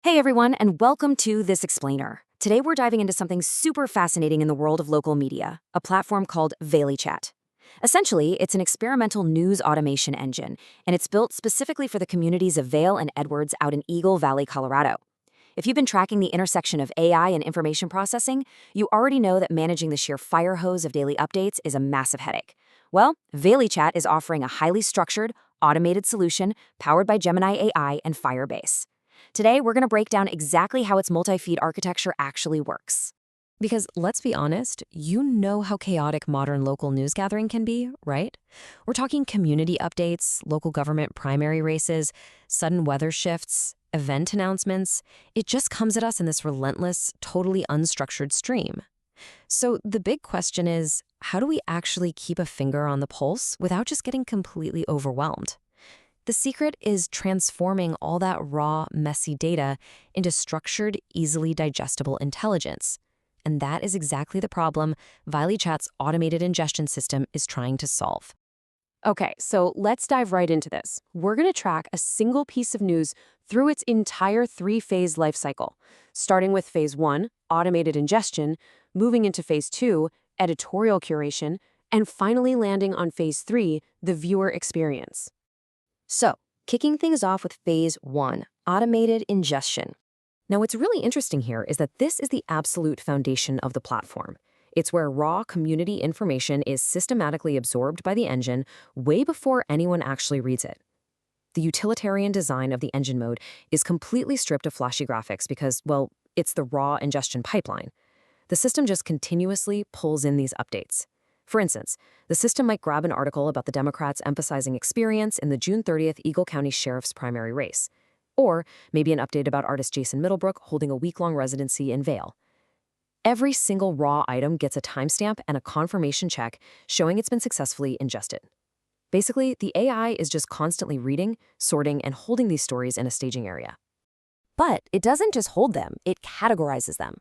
Hey everyone, and welcome to This Explainer. Today we're diving into something super fascinating in the world of local media, a platform called Vailychat. Essentially, it's an experimental news automation engine, and it's built specifically for the communities of Vail and Edwards out in Eagle Valley, Colorado. If you've been tracking the intersection of AI and information processing, you already know that managing the sheer fire hose of daily updates is a massive headache. Well, Vailychat is offering a highly structured, automated solution powered by Gemini AI and Firebase. Today, we're going to break down exactly how its multi-feed architecture actually works. Because let's be honest, you know how chaotic modern local news gathering can be, right? We're talking community updates, local government primary races, sudden weather shifts, event announcements. It just comes at us in this relentless, totally unstructured stream. So the big question is, how do we actually keep a finger on the pulse without just getting completely overwhelmed? The secret is transforming all that raw, messy data into structured, easily digestible intelligence. And that is exactly the problem Vailychat's automated ingestion system is trying to solve. Okay, so let's dive right into this. We're going to track a single piece of news through its entire three-phase life cycle, starting with phase 1, automated ingestion, moving into phase 2, editorial curation, and finally landing on phase 3, the viewer experience. So, kicking things off with phase 1, automated ingestion. Now, what's really interesting here is that this is the absolute foundation of the platform. It's where raw community information is systematically absorbed by the engine way before anyone actually reads it. The utilitarian design of the engine mode is completely stripped of flashy graphics because, well, it's the raw ingestion pipeline. The system just continuously pulls in these updates. For instance, the system might grab an article about the Democrats emphasizing experience in the June 30th Eagle County Sheriff's primary race, or maybe an update about artist Jason Middlebrook holding a week-long residency in Vail. Every single raw item gets a timestamp and a confirmation check showing it's been successfully ingested. Basically, the AI is just constantly reading, sorting, and holding these stories in a staging area. But it doesn't just hold them, it categorizes them.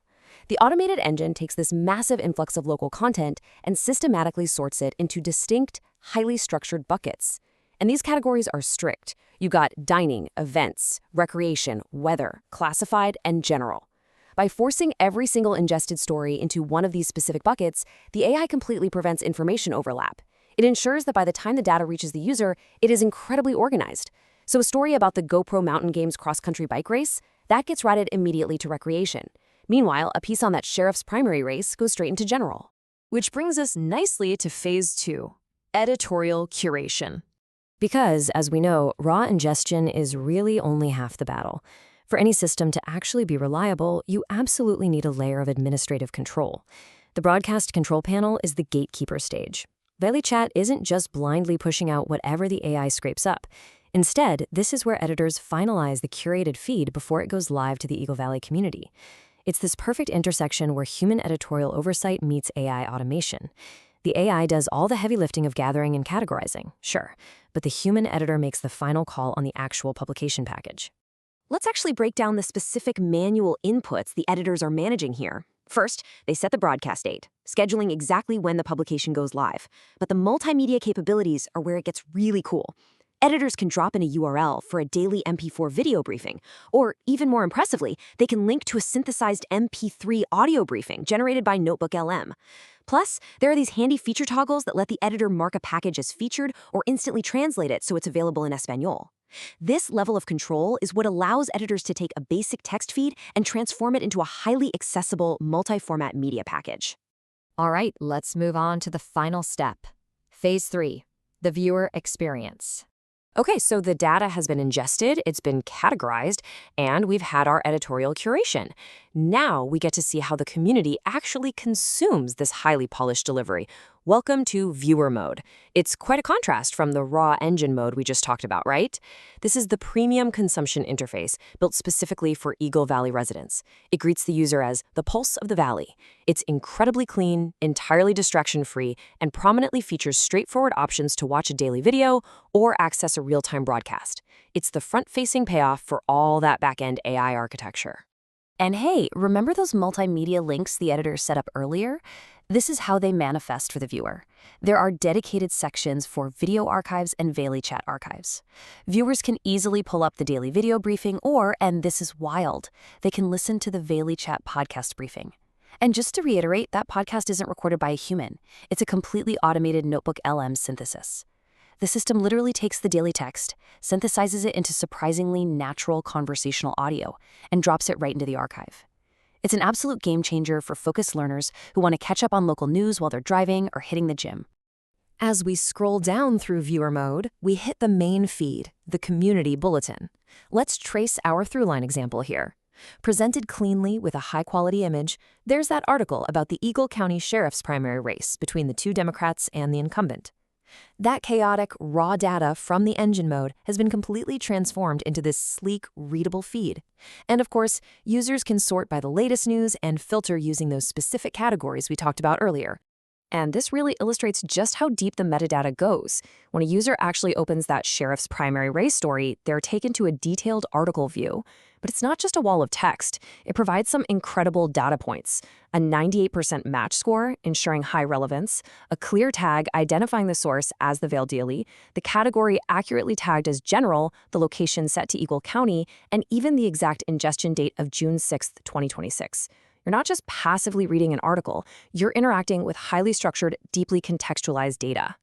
The automated engine takes this massive influx of local content and systematically sorts it into distinct, highly structured buckets. And these categories are strict. You got dining, events, recreation, weather, classified, and general. By forcing every single ingested story into one of these specific buckets, the AI completely prevents information overlap. It ensures that by the time the data reaches the user, it is incredibly organized. So a story about the GoPro Mountain Games cross-country bike race, that gets routed immediately to recreation. Meanwhile, a piece on that sheriff's primary race goes straight into general. Which brings us nicely to phase 2, editorial curation. Because, as we know, raw ingestion is really only half the battle. For any system to actually be reliable, you absolutely need a layer of administrative control. The broadcast control panel is the gatekeeper stage. Vailychat isn't just blindly pushing out whatever the AI scrapes up. Instead, this is where editors finalize the curated feed before it goes live to the Eagle Valley community. It's this perfect intersection where human editorial oversight meets AI automation. The AI does all the heavy lifting of gathering and categorizing, sure, but the human editor makes the final call on the actual publication package. Let's actually break down the specific manual inputs the editors are managing here. First, they set the broadcast date, scheduling exactly when the publication goes live. But the multimedia capabilities are where it gets really cool. Editors can drop in a URL for a daily MP4 video briefing, or even more impressively, they can link to a synthesized MP3 audio briefing generated by Notebook LM. Plus, there are these handy feature toggles that let the editor mark a package as featured or instantly translate it so it's available in Espanol. This level of control is what allows editors to take a basic text feed and transform it into a highly accessible, multi-format media package. All right, let's move on to the final step. Phase 3, the viewer experience. Okay, so the data has been ingested, it's been categorized, and we've had our editorial curation. Now we get to see how the community actually consumes this highly polished delivery. Welcome to viewer mode. It's quite a contrast from the raw engine mode we just talked about, right? This is the premium consumption interface built specifically for Eagle Valley residents. It greets the user as the pulse of the valley. It's incredibly clean, entirely distraction-free, and prominently features straightforward options to watch a daily video or access a real-time broadcast. It's the front-facing payoff for all that back-end AI architecture. And hey, remember those multimedia links the editor set up earlier? This is how they manifest for the viewer. There are dedicated sections for video archives and Vailychat archives. Viewers can easily pull up the daily video briefing or, and this is wild, they can listen to the Vailychat podcast briefing. And just to reiterate, that podcast isn't recorded by a human. It's a completely automated Notebook LM synthesis. The system literally takes the daily text, synthesizes it into surprisingly natural conversational audio, and drops it right into the archive. It's an absolute game changer for focused learners who want to catch up on local news while they're driving or hitting the gym. As we scroll down through viewer mode, we hit the main feed, the community bulletin. Let's trace our throughline example here. Presented cleanly with a high-quality image, there's that article about the Eagle County Sheriff's primary race between the two Democrats and the incumbent. That chaotic, raw data from the engine mode has been completely transformed into this sleek, readable feed. And of course, users can sort by the latest news and filter using those specific categories we talked about earlier. And this really illustrates just how deep the metadata goes. When a user actually opens that sheriff's primary race story, they're taken to a detailed article view. But it's not just a wall of text. It provides some incredible data points. A 98% match score, ensuring high relevance, a clear tag identifying the source as the Vail Daily, the category accurately tagged as general, the location set to Eagle County, and even the exact ingestion date of June 6, 2026. You're not just passively reading an article, you're interacting with highly structured, deeply contextualized data.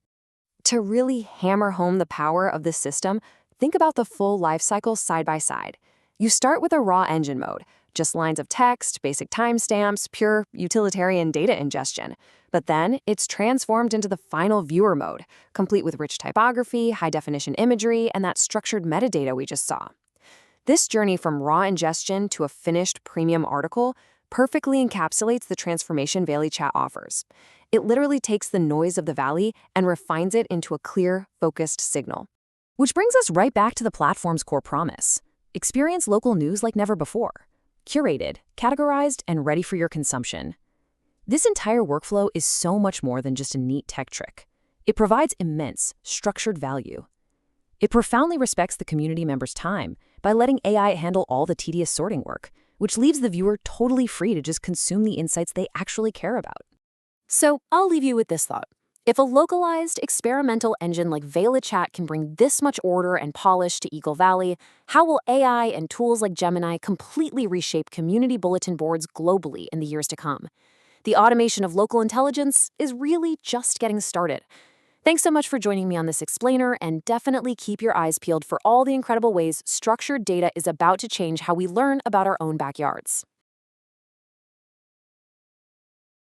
To really hammer home the power of this system, think about the full life cycle side by side. You start with a raw engine mode, just lines of text, basic timestamps, pure utilitarian data ingestion. But then it's transformed into the final viewer mode, complete with rich typography, high-definition imagery, and that structured metadata we just saw. This journey from raw ingestion to a finished premium article perfectly encapsulates the transformation Vailychat offers. It literally takes the noise of the valley and refines it into a clear, focused signal. Which brings us right back to the platform's core promise. Experience local news like never before. Curated, categorized, and ready for your consumption. This entire workflow is so much more than just a neat tech trick. It provides immense, structured value. It profoundly respects the community member's time by letting AI handle all the tedious sorting work, which leaves the viewer totally free to just consume the insights they actually care about. So I'll leave you with this thought. If a localized, experimental engine like Vailychat can bring this much order and polish to Eagle Valley, how will AI and tools like Gemini completely reshape community bulletin boards globally in the years to come? The automation of local intelligence is really just getting started. Thanks so much for joining me on this explainer, and definitely keep your eyes peeled for all the incredible ways structured data is about to change how we learn about our own backyards.